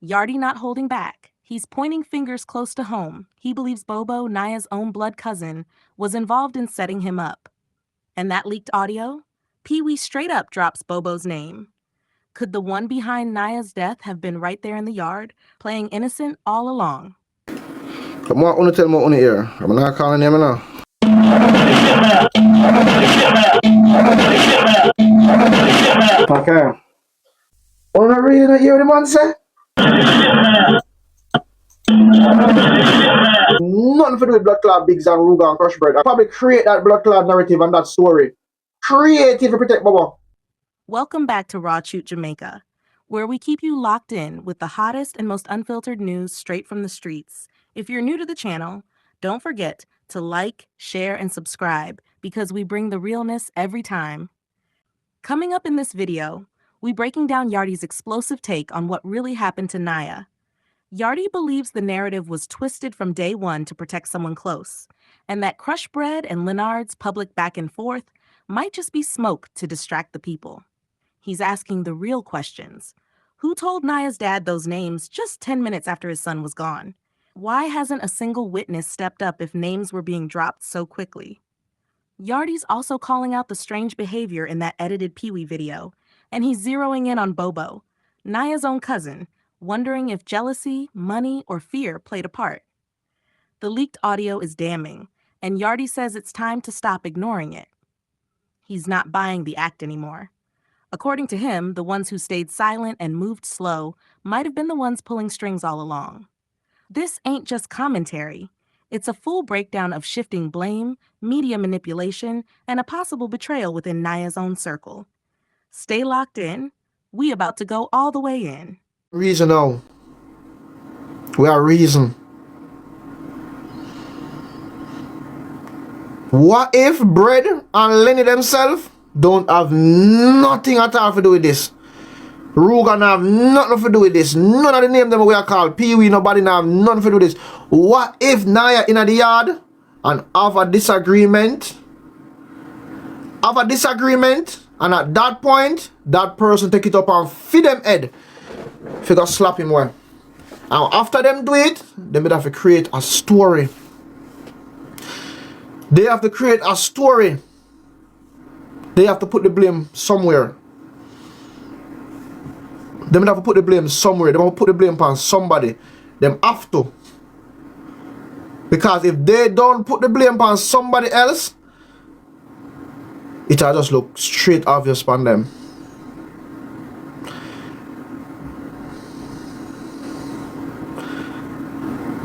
Yardy not holding back. He's pointing fingers close to home. He believes Bobo, Niah's own blood cousin, was involved in setting him up. And that leaked audio? Peewee straight up drops Bobo's name. Could the one behind Niah's death have been right there in the yard, playing innocent all along? I want to tell me on the air. I'm not calling him now. Okay. Want to read it? Hear the man say? Nothing to do with blood clot, Biggs and Ruga and Crush Bread. I probably create that blood clot narrative and that story. Creative to protect Bobo. Welcome back to Raw Chute Jamaica, where we keep you locked in with the hottest and most unfiltered news straight from the streets. If you're new to the channel, don't forget to like, share, and subscribe because we bring the realness every time. Coming up in this video, we breaking down Yardie's explosive take on what really happened to Niah. Yardy believes the narrative was twisted from day one to protect someone close, and that Crush Bread and Lenard's public back and forth might just be smoke to distract the people. He's asking the real questions. Who told Niah's dad those names just 10 minutes after his son was gone? Why hasn't a single witness stepped up if names were being dropped so quickly? Yardy's also calling out the strange behavior in that edited Peewee video, and he's zeroing in on Bobo, Niah's own cousin, wondering if jealousy, money, or fear played a part. The leaked audio is damning, and Yardy says it's time to stop ignoring it. He's not buying the act anymore. According to him, the ones who stayed silent and moved slow might have been the ones pulling strings all along. This ain't just commentary. It's a full breakdown of shifting blame, media manipulation, and a possible betrayal within Niah's own circle. Stay locked in. We about to go all the way in. Reason now. We are reason. What if Bread and Lenny themselves don't have nothing at all to do with this? Ruga have nothing to do with this. None of the name them we are called Peewee, nobody have nothing to do with this. What if Niah in the yard and have a disagreement? And at that point, that person take it up and feed them head. Figure slap him well. And after them do it, they would have to create a story. They have to create a story. They have to put the blame somewhere. They have to put the blame somewhere. They want to put the blame on somebody. Them have to. Because if they don't put the blame on somebody else, it'll just look straight obvious upon them.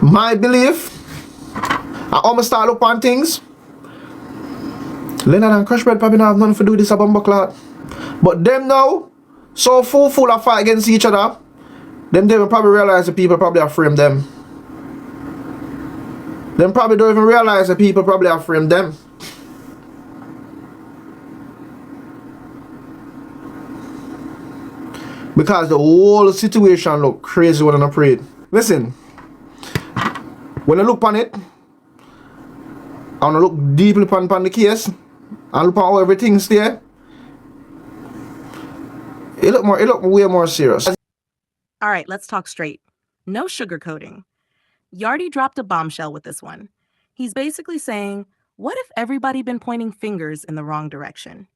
My belief, I almost start look on things. Lenard and Crush Bread probably don't have nothing to do with this bomb clout. But them now, so full of fight against each other, them they will probably realize the people probably have framed them. Them probably don't even realize the people probably have framed them. Because the whole situation look crazy when I'm afraid. Listen, when I look on it, I want to look deeply upon the case and look on how everything's there. It look way more serious. All right, let's talk straight. No sugarcoating. Yardy dropped a bombshell with this one. He's basically saying, what if everybody been pointing fingers in the wrong direction?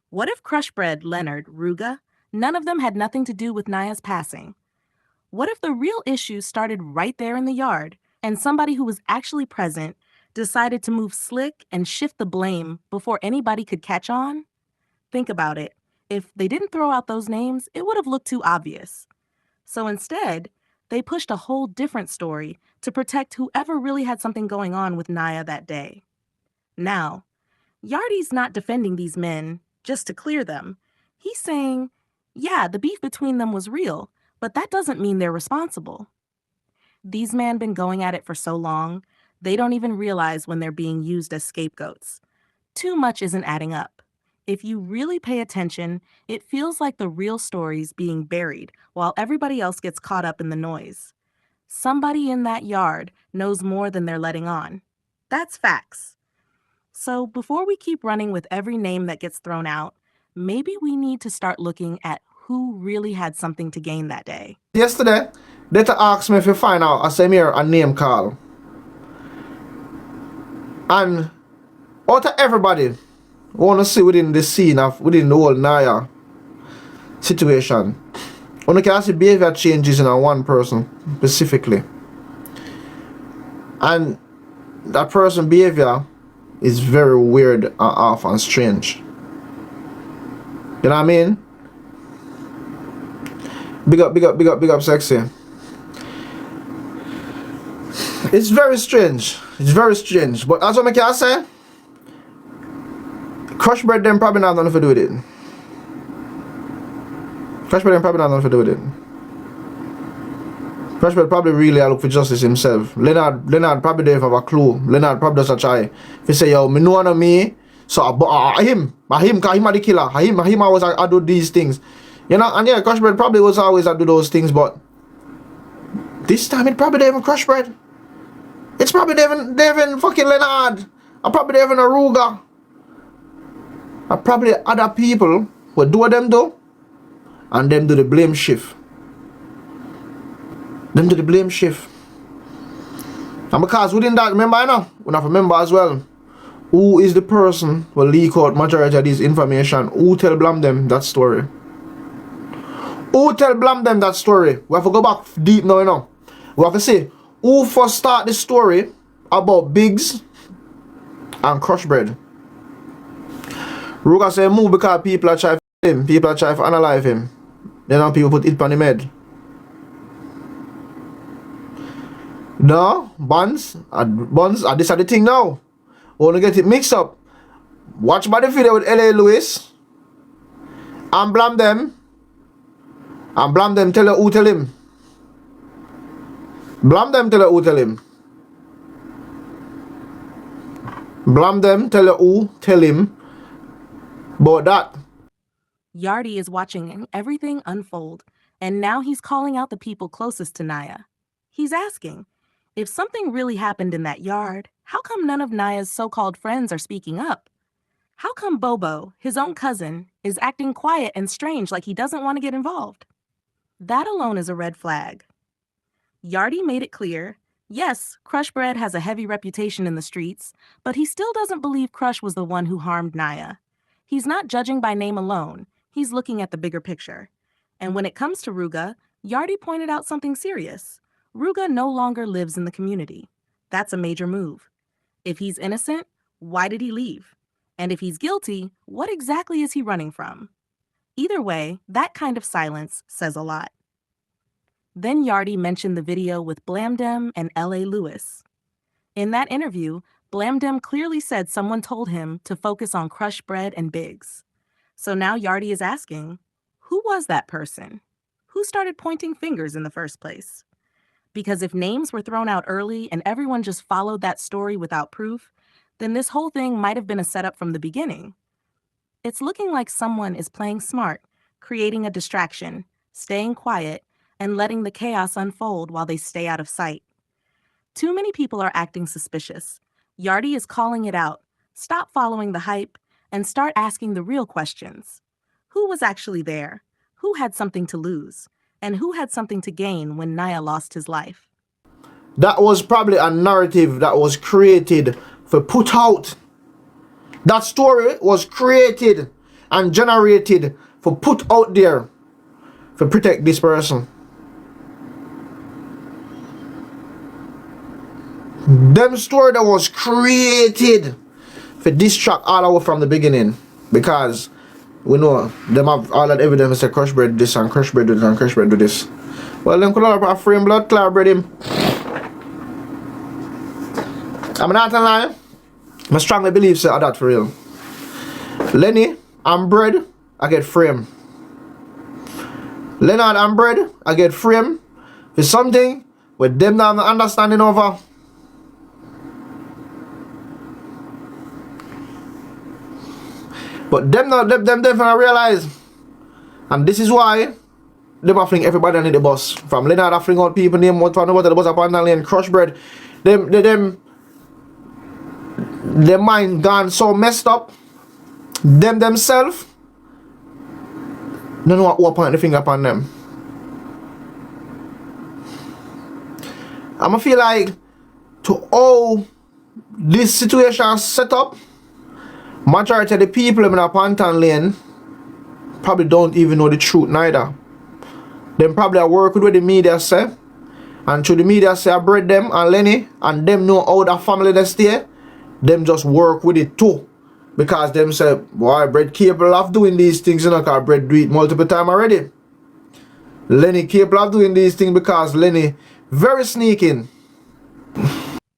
What if Crush Bread, Lenard, Ruga, none of them had nothing to do with Niah's passing? What if the real issue started right there in the yard and somebody who was actually present decided to move slick and shift the blame before anybody could catch on? Think about it. If they didn't throw out those names, it would have looked too obvious. So instead, they pushed a whole different story to protect whoever really had something going on with Niah that day. Now, Yardy's not defending these men just to clear them. He's saying, yeah, the beef between them was real, but that doesn't mean they're responsible. These men been going at it for so long, they don't even realize when they're being used as scapegoats. Too much isn't adding up. If you really pay attention, it feels like the real story's being buried while everybody else gets caught up in the noise. Somebody in that yard knows more than they're letting on. That's facts. So before we keep running with every name that gets thrown out, maybe we need to start looking at who really had something to gain that day. Yesterday, They to ask me if you find out I say here a name call. And out of everybody want to see within the scene of within the whole Niah situation, when you can see behavior changes in a one person specifically. And that person behavior is very weird and off and strange. You know what I mean? Big up, sexy. It's very strange. It's very strange. But as I can say, Crush Bread them probably not have nothing to do with it. Crush Bread them probably not have nothing to do with it. Crush Bread probably really look for justice himself. Lenard probably don't have a clue. Lenard probably does a try. If he say, yo, me know on me, so him, cause him are the killer. Him always I do these things. You know, and yeah, Crush Bread probably was always I do those things, but this time it probably even Crush Bread. It's probably Devin fucking Lenard. Or probably Devin Aruga. Or probably other people who do what them do. And them do the blame shift. Them do the blame shift. And because within that, remember I know, we have to remember as well, who is the person who leak out majority of this information? Who tell blame them that story? Who tell blame them that story? We have to go back deep now, you know. We have to say, who first start the story about Biggs and Crush Bread? Ruga say move because people are trying to him. People are trying to analyze him. Then people put it on him head. No, Buns, this are the thing now. Wanna get it mixed up. Watch by the video with LA Lewis. And blame them. And blame them, tell her who tell him. Blame them, tell her who tell him. Blame them, tell her who tell him about that. Yardy is watching everything unfold, and now he's calling out the people closest to Niah. He's asking, if something really happened in that yard, how come none of Niah's so-called friends are speaking up? How come Bobo, his own cousin, is acting quiet and strange like he doesn't want to get involved? That alone is a red flag. Yardy made it clear, yes, Crush Bread has a heavy reputation in the streets, but he still doesn't believe Crush was the one who harmed Niah. He's not judging by name alone, he's looking at the bigger picture. And when it comes to Ruga, Yardy pointed out something serious. Ruga no longer lives in the community. That's a major move. If he's innocent, why did he leave? And if he's guilty, what exactly is he running from? Either way, that kind of silence says a lot. Then Yardy mentioned the video with Blamdem and LA Lewis. In that interview, Blamdem clearly said someone told him to focus on Crush Bread and Biggs. So now Yardy is asking, who was that person? Who started pointing fingers in the first place? Because if names were thrown out early and everyone just followed that story without proof, then this whole thing might have been a setup from the beginning. It's looking like someone is playing smart, creating a distraction, staying quiet, and letting the chaos unfold while they stay out of sight. Too many people are acting suspicious. Yardy is calling it out. Stop following the hype and start asking the real questions. Who was actually there? Who had something to lose? And who had something to gain when Niah lost his life? That was probably a narrative that was created for put out. That story was created and generated for put out there for protect this person. Them story that was created for distract all our from the beginning, because we know them have all that evidence say Crush Bread this and Crush Bread do this and Crush Bread do this. Well, them could all have frame blood clout bread him. I'm not gonna lie, I strongly believe so that for real. Lenny and Bread I get frame. Lenard and Bread I get frame for something with them not understanding over. But them definitely realize, and this is why them are fling everybody on the bus. From Lenard I fling out people name what the bus upon the lane. Crush Bread, them their mind gone so messed up. Them themselves don't know what point the finger upon them. I'ma feel like to how this situation set up, majority of the people in a Pantan Lane probably don't even know the truth neither. Them probably are work with what the media say, and through the media say I bred them and Lenny, and them know how that family they stay, them just work with it too. Because them say, boy, Bread capable of doing these things, you know, because Bread do it multiple times already. Lenny capable of doing these things because Lenny very sneaking.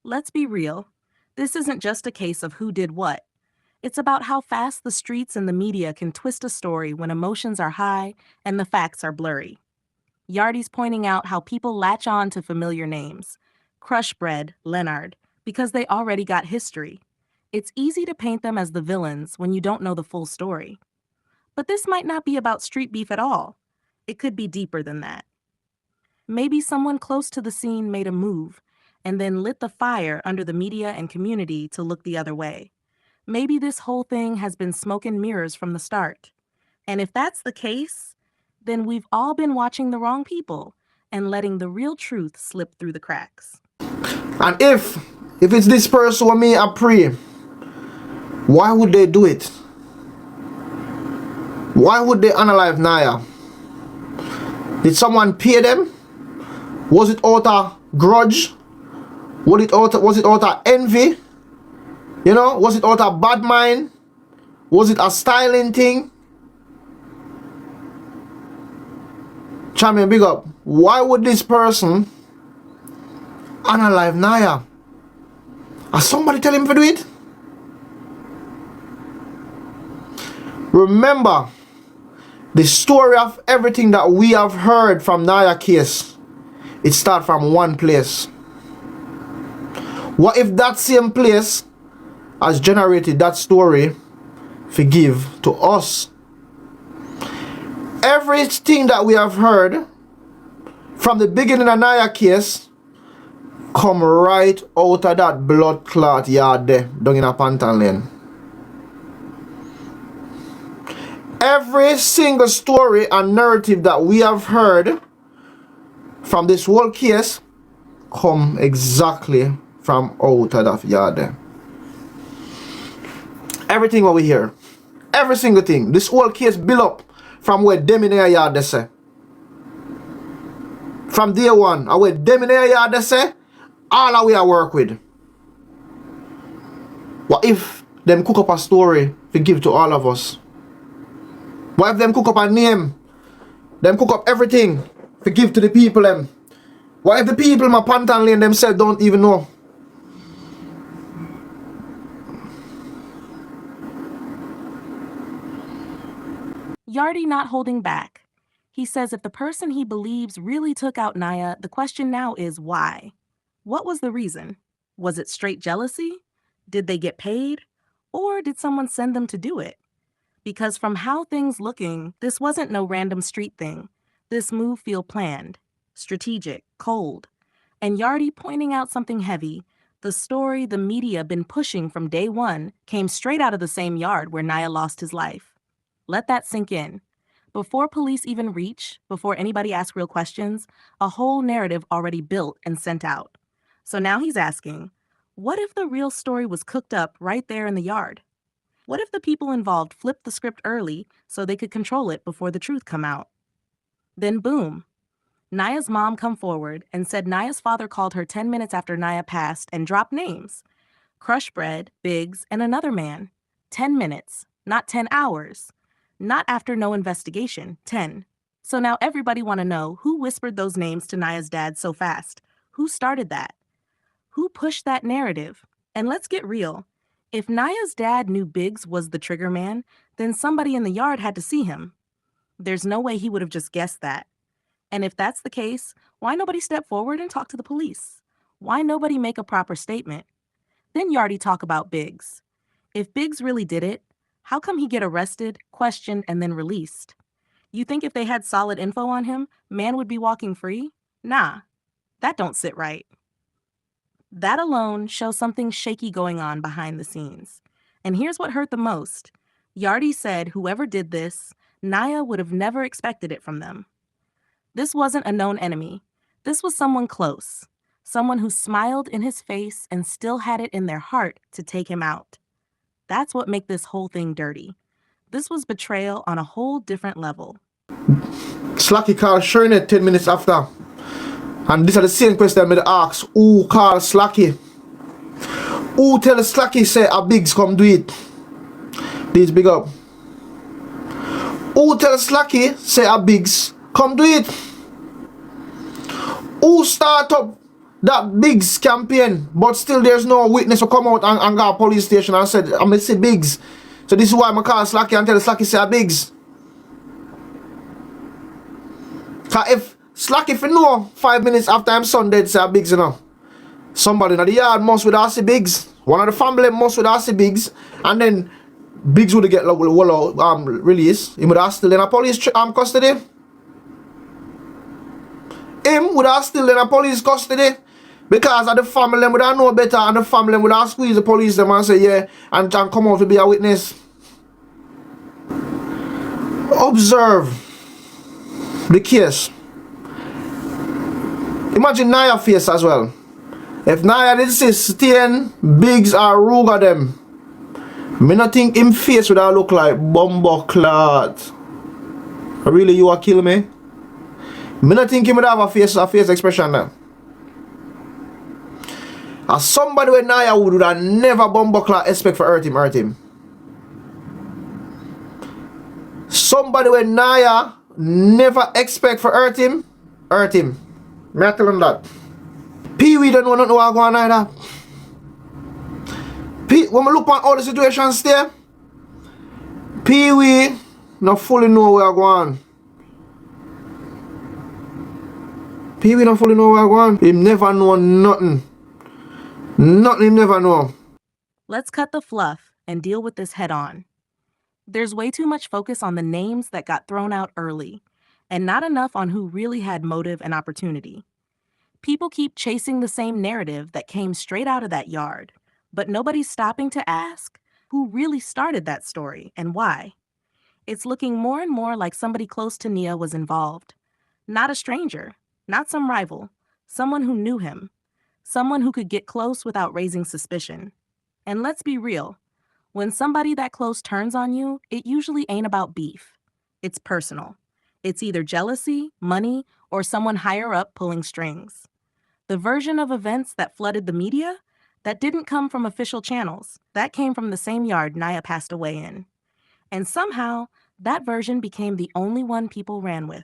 Let's be real. This isn't just a case of who did what. It's about how fast the streets and the media can twist a story when emotions are high and the facts are blurry. Yardie's pointing out how people latch on to familiar names, Crush Bread, Lenard, because they already got history. It's easy to paint them as the villains when you don't know the full story. But this might not be about street beef at all. It could be deeper than that. Maybe someone close to the scene made a move and then lit the fire under the media and community to look the other way. Maybe this whole thing has been smoke and mirrors from the start. And if that's the case, then we've all been watching the wrong people and letting the real truth slip through the cracks. And if it's this person with me, I pray, why would they do it? Why would they unalive Niah? Did someone pay them? Was it out of grudge? Was it out of envy? You know, was it out of bad mind? Was it a styling thing? Champion, big up. Why would this person unalive Niah? Has somebody tell him to do it? Remember, the story of everything that we have heard from Niah case, it starts from one place. What if that same place has generated that story to give to us? Everything that we have heard from the beginning of Niah case come right out of that blood clot yard there down in a Pantan Lane. Every single story and narrative that we have heard from this whole case come exactly from out of that yard there. Everything what we hear, every single thing, this whole case built up from where them in their yard they say. From day one, and where them in their yard they say, all that we are work with. What if them cook up a story to give to all of us? What if them cook up a name? Them cook up everything to give to the people them? What if the people in my Pantan Lane themselves don't even know? Yardie not holding back. He says if the person he believes really took out Niah, the question now is why? What was the reason? Was it straight jealousy? Did they get paid? Or did someone send them to do it? Because from how things looking, this wasn't no random street thing. This move feel planned, strategic, cold. And Yardie pointing out something heavy. The story the media been pushing from day one came straight out of the same yard where Niah lost his life. Let that sink in. Before police even reach, before anybody asks real questions, a whole narrative already built and sent out. So now he's asking, what if the real story was cooked up right there in the yard? What if the people involved flipped the script early so they could control it before the truth come out? Then boom. Niah's mom come forward and said Niah's father called her 10 minutes after Niah passed and dropped names. Crush Bread, Biggs, and another man. 10 minutes, not 10 hours. Not after no investigation, 10. So now everybody want to know who whispered those names to Niah's dad so fast. Who started that? Who pushed that narrative? And let's get real. If Niah's dad knew Biggs was the trigger man, then somebody in the yard had to see him. There's no way he would have just guessed that. And if that's the case, why nobody step forward and talk to the police? Why nobody make a proper statement? Then Yardie talk about Biggs. If Biggs really did it, how come he get arrested, questioned, and then released? You think if they had solid info on him, man would be walking free? Nah, that don't sit right. That alone shows something shaky going on behind the scenes. And here's what hurt the most. Yardie said whoever did this, Niah would have never expected it from them. This wasn't a known enemy. This was someone close. someone who smiled in his face and still had it in their heart to take him out. That's what makes this whole thing dirty. This was betrayal on a whole different level. Slacky called Shernette 10 minutes after. And these are the same question me ask. Who called Slacky? Who tell Slacky say a Biggs come do it? Please big up. Who tell Slacky say a Biggs come do it? Who start up that Biggs campaign but still there's no witness to come out and go to police station and said I'm gonna say Biggs. So this is why I call Slacky and tell Slacky say a Biggs. Cause if Slacky if you know 5 minutes after I'm son dead say a Biggs, you know. Somebody in the yard must with us Biggs. One of the family must with us Biggs. And then Biggs would get released. He would have still in a police custody. Him would have still in a police custody. Because of the family would have know better and the family would have squeeze the police them and say yeah and come out to be a witness. Observe the case. Imagine Niah face as well. If Niah did say Stain, Biggs or Ruger them, me not think him face would have look like Bumbo clout. Really you a kill me? Me not think him would have a face expression now. As somebody with Niah would have never Bumbo clout expect for hurt him. Somebody with Niah never expect for hurt him. Me I tell him that. Peewee don't know nothing what going on either. When we look at all the situations there, Peewee not fully know where going. Peewee not fully know where going. He never know nothing. Nothing he never know. Let's cut the fluff and deal with this head on. There's way too much focus on the names that got thrown out early, and not enough on who really had motive and opportunity. People keep chasing the same narrative that came straight out of that yard, but nobody's stopping to ask who really started that story and why. It's looking more and more like somebody close to Niah was involved. Not a stranger, not some rival, someone who knew him, someone who could get close without raising suspicion. And let's be real, when somebody that close turns on you, it usually ain't about beef. It's personal. It's either jealousy, money, or someone higher up pulling strings. The version of events that flooded the media, that didn't come from official channels. That came from the same yard Niah passed away in. And somehow, that version became the only one people ran with.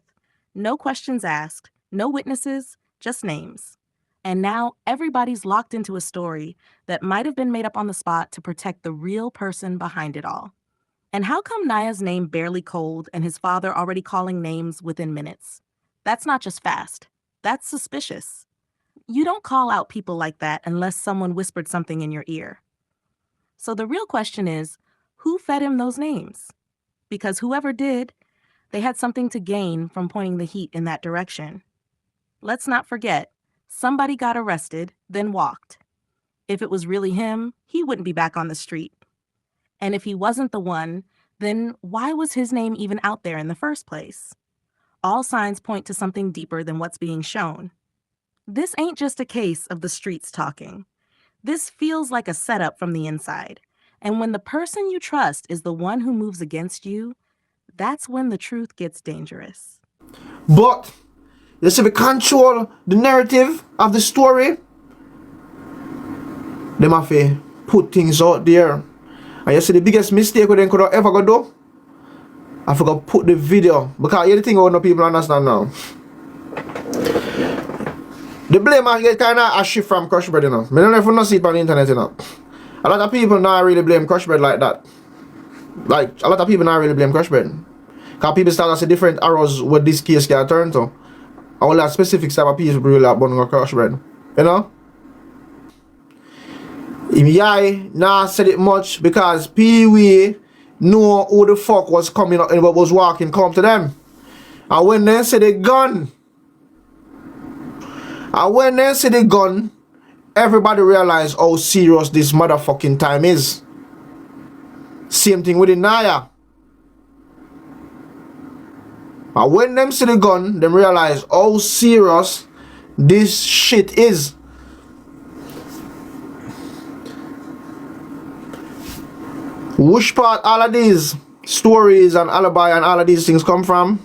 No questions asked, no witnesses, just names. And now everybody's locked into a story that might have been made up on the spot to protect the real person behind it all. And how come Niah's name barely cold and his father already calling names within minutes? That's not just fast. That's suspicious. You don't call out people like that unless someone whispered something in your ear. So the real question is, who fed him those names? Because whoever did, they had something to gain from pointing the heat in that direction. Let's not forget, somebody got arrested, then walked. If it was really him, he wouldn't be back on the street. And if he wasn't the one, then why was his name even out there in the first place? All signs point to something deeper than what's being shown. This ain't just a case of the streets talking. This feels like a setup from the inside. And when the person you trust is the one who moves against you, that's when the truth gets dangerous. But you see, we control the narrative of the story. They have to put things out there. And you see the biggest mistake we could have ever go do? I forgot put the video. Because here's the thing I want people understand now. The blame I get kind of a shift from Crush Bread, you know. I don't know if you not see it on the internet, you know. A lot of people not really blame Crush Bread like that. Like, a lot of people not really blame Crush Bread. Because people start to see different arrows what this case can turn to. All that specific type of people really like burning Crush Bread. You know? Yardie not said it much because Peewee know who the fuck was coming up and what was walking come to them. And when they say the gun, everybody realize how serious this motherfucking time is. Same thing with the Niah. And when them see the gun, them realize how serious this shit is. Which part all of these stories and alibi and all of these things come from?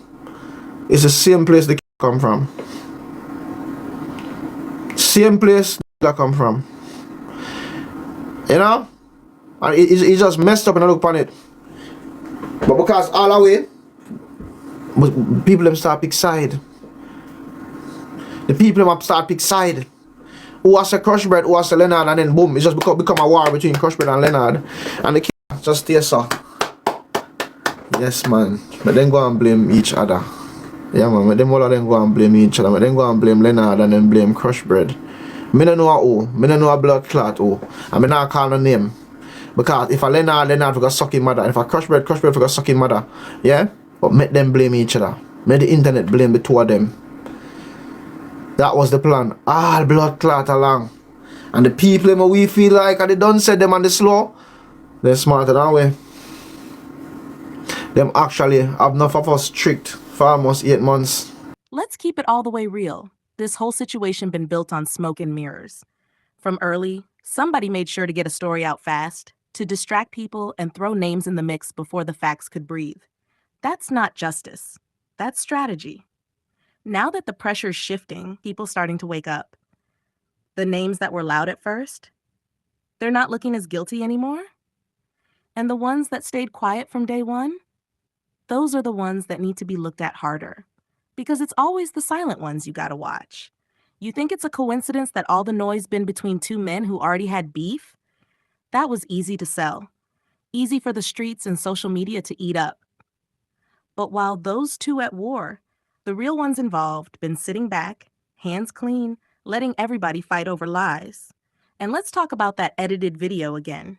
It's the same place they come from. Same place they come from. You know? And it's just messed up and I look upon it. But because all the way, people them start pick side. The people them start pick side. Who has a Crush Bread, who has a Lenard, and then boom, it's just become a war between Crush Bread and Lenard. And the kids just stay so. Yes man. But then go and blame each other. Yeah man, but them all of them go and blame each other. But then go and blame Lenard and then blame Crush Bread. Me don't know who. Me don't know a blood clot who. And me not call no name. Because if a Lenard for go suck his mother. And if a Crush Bread for go suck his mother. Yeah? But make them blame each other. Make the internet blame the two of them. That was the plan. All blood clot along. And the people them we feel like they done said them on the slow. They're smarter than we. Them actually have enough of us tricked for almost 8 months. Let's keep it all the way real. This whole situation been built on smoke and mirrors. From early, somebody made sure to get a story out fast, to distract people and throw names in the mix before the facts could breathe. That's not justice. That's strategy. Now that the pressure's shifting, people starting to wake up. The names that were loud at first, they're not looking as guilty anymore. And the ones that stayed quiet from day one, those are the ones that need to be looked at harder. Because it's always the silent ones you gotta watch. You think it's a coincidence that all the noise been between two men who already had beef? That was easy to sell. Easy for the streets and social media to eat up. But while those two at war, the real ones involved been sitting back, hands clean, letting everybody fight over lies. And let's talk about that edited video again.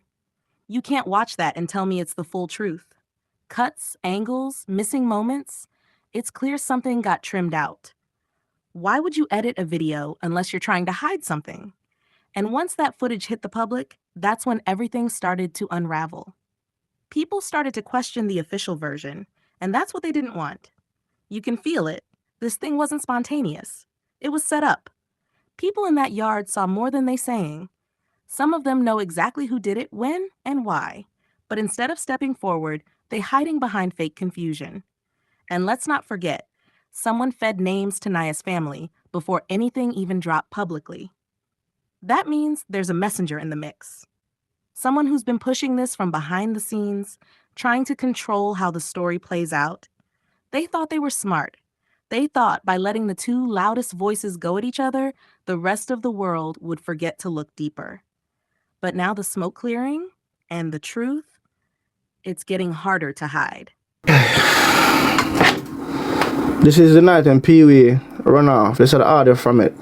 You can't watch that and tell me it's the full truth. Cuts, angles, missing moments. It's clear something got trimmed out. Why would you edit a video unless you're trying to hide something? And once that footage hit the public, that's when everything started to unravel. People started to question the official version, and that's what they didn't want. You can feel it. This thing wasn't spontaneous. It was set up. People in that yard saw more than they sang. Some of them know exactly who did it, when, and why. But instead of stepping forward, they hiding behind fake confusion. And let's not forget, someone fed names to Niah's family before anything even dropped publicly. That means there's a messenger in the mix. Someone who's been pushing this from behind the scenes, trying to control how the story plays out. They thought they were smart. They thought by letting the two loudest voices go at each other, the rest of the world would forget to look deeper. But now the smoke clearing and the truth, it's getting harder to hide. This is the night when Peewee run off. This is the audio from it.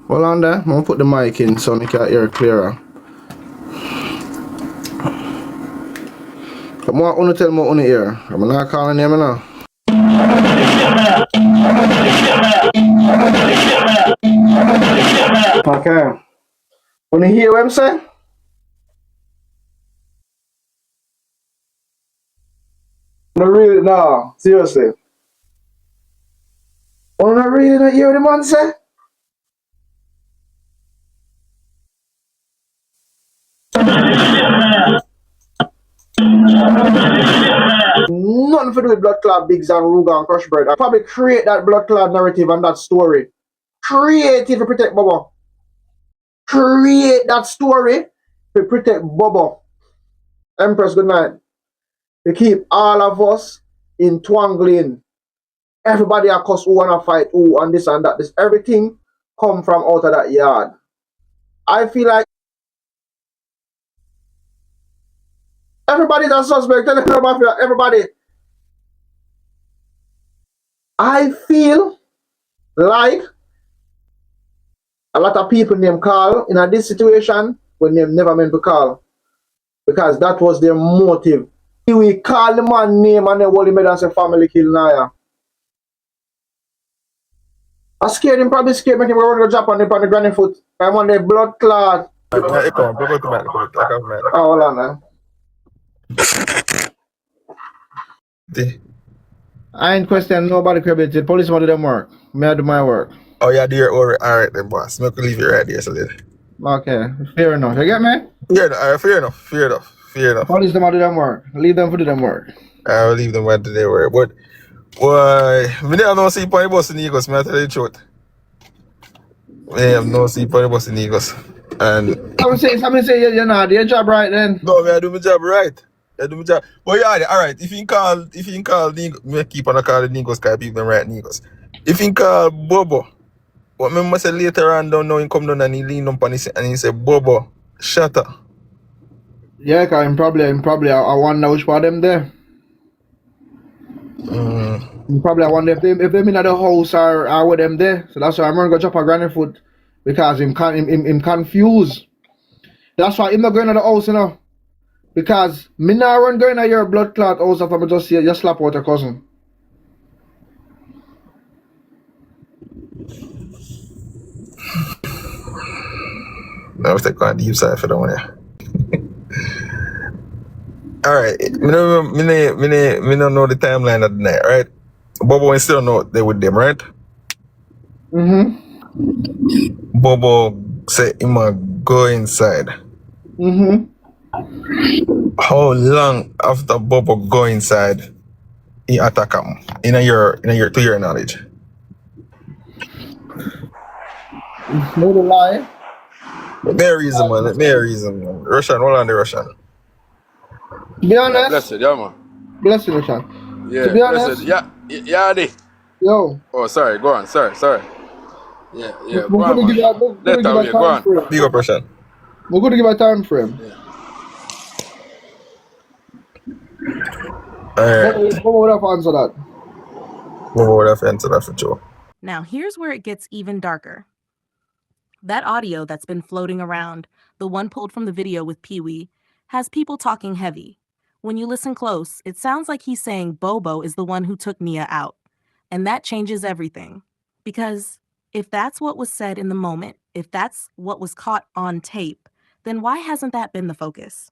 Hold on there, I'm gonna put the mic in so I can hear clearer. But I want to tell me on the ear. I'm not calling name now. Okay. Want to hear what I'm saying? No, really, no, seriously. Want to really not hear what the man say? Nothing to do with blood clot Biggs and Ruga and Crush Bread. I probably create that blood clot narrative and that story. Create it to protect Bobo. Create that story to protect Bobo. Empress, good night. To keep all of us entwangling. Everybody across who wanna fight who and this and that. This everything come from out of that yard. I feel like everybody's a suspect. Tell everybody. I feel like a lot of people named call in this situation when they never meant to call. Because that was their motive. We call the man name and then hold him and say family kill Niah. I scared him, probably scared me. Him going to drop on the granny foot. I want the blood clot. Oh, hold on now. I ain't question nobody credibility. Police want to do them work. Me I do my work. Oh, yeah, do your order. All right, then, boss. Make me leave you right there, so then. Okay, fair enough. You get me? Yeah, all right, fair enough. Fair enough. Fair enough. Police them want to do them work. Leave them for do them work. I will leave them where they were. But, why? Me never know see upon the bus in Eagles, man. I tell you the truth. Me have no see upon the bus in Eagles. And. Somebody say you're not do your job right then. No, me I do my job right. I do my job. But yeah, all right. If you can call Negos, me keep on calling Negos, cause people them right Negos. If you can call Bobo, what me must say later on down now he come down and he lean up and he say Bobo, shut up. Yeah, cause I'm probably I wonder which one of them there. Probably I wonder if them in the house are with them there. So that's why I'm gonna go drop a granny foot because him confused. That's why I'm not going to the house, you know. Because me not run going to your blood clot house if I'm just see you slap out your cousin. I was like on the deep side for the one here. Alright, me don't know the timeline of the night, right? Bobo and still know they with them, right? Bobo said he must go inside. How long after Bobo go inside he attack him? In a year to your knowledge. No the lie. Let me a reason, man. Russian, hold on the Russian. To be honest. Blessed, yeah, man. Blessed, Russian. Yeah, to be honest. Yeah, Yardy. Yo. Oh, sorry, go on. Sorry. Yeah. We're going to give a time frame. Big up, Russian. We're going to give a time frame. Yeah. Alright. Bobo would have answered that. Bobo would have answered that for sure. Now, here's where it gets even darker. That audio that's been floating around, the one pulled from the video with Peewee, has people talking heavy. When you listen close, it sounds like he's saying Bobo is the one who took Niah out. And that changes everything. Because if that's what was said in the moment, if that's what was caught on tape, then why hasn't that been the focus?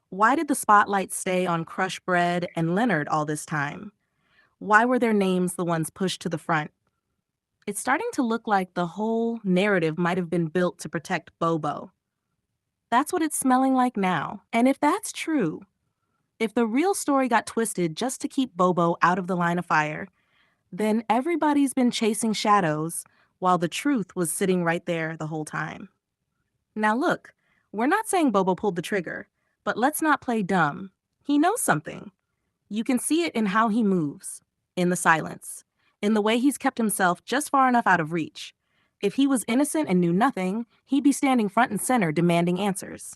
Why did the spotlight stay on Crush Bread and Lenard all this time? Why were their names the ones pushed to the front? It's starting to look like the whole narrative might have been built to protect Bobo. That's what it's smelling like now. And if that's true, if the real story got twisted just to keep Bobo out of the line of fire, then everybody's been chasing shadows while the truth was sitting right there the whole time. Now look, we're not saying Bobo pulled the trigger, but let's not play dumb. He knows something. You can see it in how he moves, in the silence, in the way he's kept himself just far enough out of reach. If he was innocent and knew nothing, he'd be standing front and center demanding answers.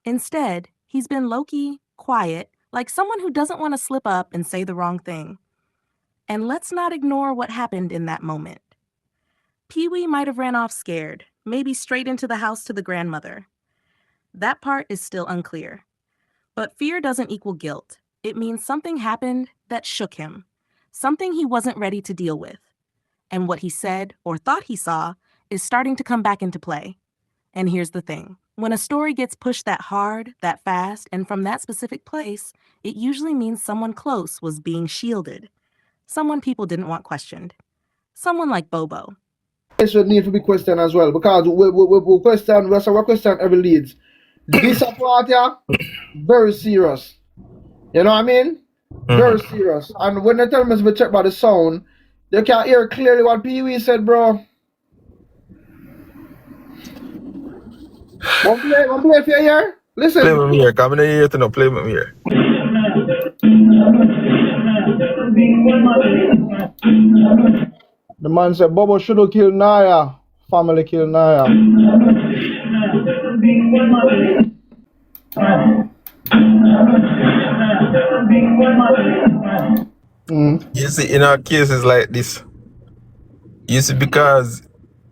Instead, he's been low-key, quiet, like someone who doesn't want to slip up and say the wrong thing. And let's not ignore what happened in that moment. Peewee might have ran off scared, maybe straight into the house to the grandmother. That part is still unclear. But fear doesn't equal guilt. It means something happened that shook him, something he wasn't ready to deal with. And what he said or thought he saw is starting to come back into play. And here's the thing. When a story gets pushed that hard, that fast, and from that specific place, it usually means someone close was being shielded. Someone people didn't want questioned. Someone like Bobo. It should need to be questioned as well because we question every leads. This part here, very serious. You know what I mean? Very serious. And when they tell me to check by the sound, they can hear clearly what Peewee said, bro. One play if you hear? Listen. Play with me here, come in here to know, play with me here. The man said Bobo should have killed Niah. Family killed Niah. You see, in our cases like this, you see, because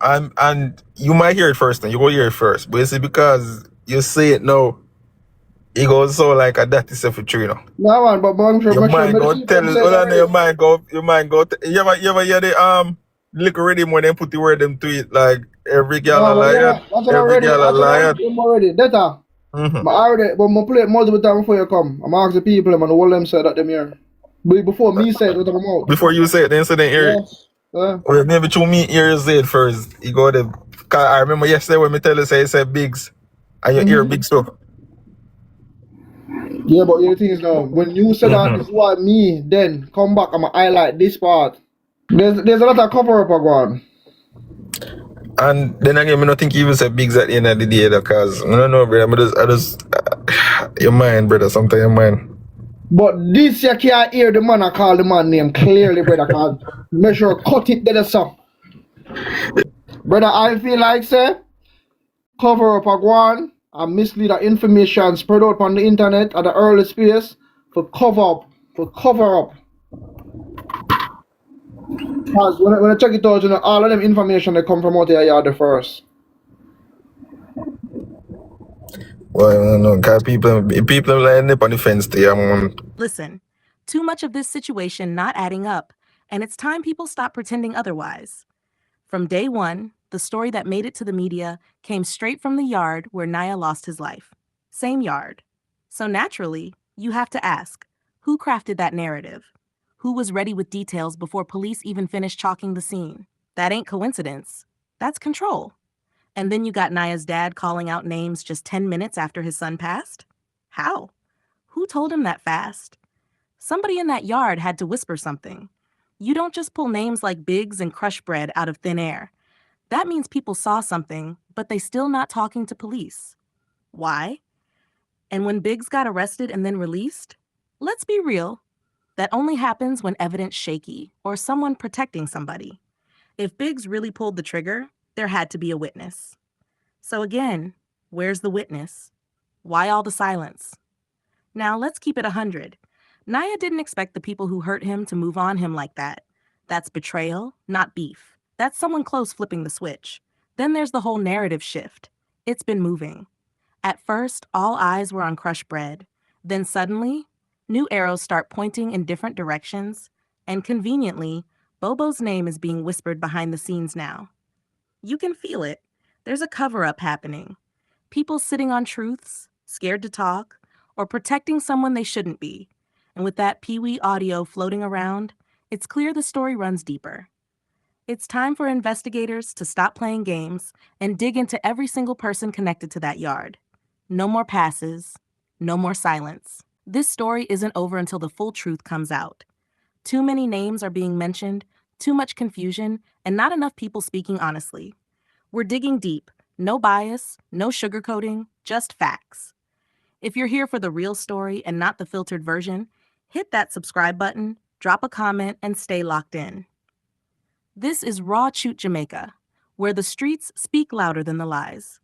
and you might hear it first, and you go hear it first, but you see, because you say it now, it goes so like a dirty self for you know. No man, but your mind go tell it. Hold on, your mind go. You ever hear the little rhythm when they put the word them to it like every girl a liar, every girl a liar. I'm already data. But I already, but I play it multiple times before you come. I'm asking the people, man, all them say that them here. But before me say it with my mouth. Before you say it, the incident here. Yes. Yeah. Well, maybe through me ears it first. You go there. Cause I remember yesterday when me tell you say it said bigs. And you hear big stuff. Yeah, but the thing is now, when you said that is what me, then come back, I'ma highlight this part. There's a lot of cover up going. And then again, I don't think you even say bigs at the end of the day, because I don't know, brother. I just your mind, brother. Sometimes your mind. But this you can't hear the man I call the man name clearly, brother. Cause make sure cut it better, so. Brother, I feel like say cover up a one and mislead the information spread out on the internet at the early space for cover up. Because when I check it out, you know, all of them information they come from out here Yardy first. Well, I don't know, because people line up on the fence there, man. Listen, too much of this situation not adding up, and it's time people stop pretending otherwise. From day one, the story that made it to the media came straight from the yard where Niah lost his life. Same yard. So naturally, you have to ask, who crafted that narrative? Who was ready with details before police even finished chalking the scene? That ain't coincidence. That's control. And then you got Niah's dad calling out names just 10 minutes after his son passed? How? Who told him that fast? Somebody in that yard had to whisper something. You don't just pull names like Biggs and Crush Bread out of thin air. That means people saw something, but they still not talking to police. Why? And when Biggs got arrested and then released, let's be real, that only happens when evidence shaky or someone protecting somebody. If Biggs really pulled the trigger, there had to be a witness. So again, where's the witness? Why all the silence? Now let's keep it 100. Niah didn't expect the people who hurt him to move on him like that. That's betrayal, not beef. That's someone close flipping the switch. Then there's the whole narrative shift. It's been moving. At first, all eyes were on Crush Bread. Then suddenly, new arrows start pointing in different directions, and conveniently, Bobo's name is being whispered behind the scenes now. You can feel it. There's a cover-up happening. People sitting on truths, scared to talk, or protecting someone they shouldn't be. And with that Peewee audio floating around, it's clear the story runs deeper. It's time for investigators to stop playing games and dig into every single person connected to that yard. No more passes, no more silence. This story isn't over until the full truth comes out. Too many names are being mentioned, too much confusion, and not enough people speaking honestly. We're digging deep, no bias, no sugarcoating, just facts. If you're here for the real story and not the filtered version, hit that subscribe button, drop a comment, and stay locked in. This is Raw Chute Jamaica, where the streets speak louder than the lies.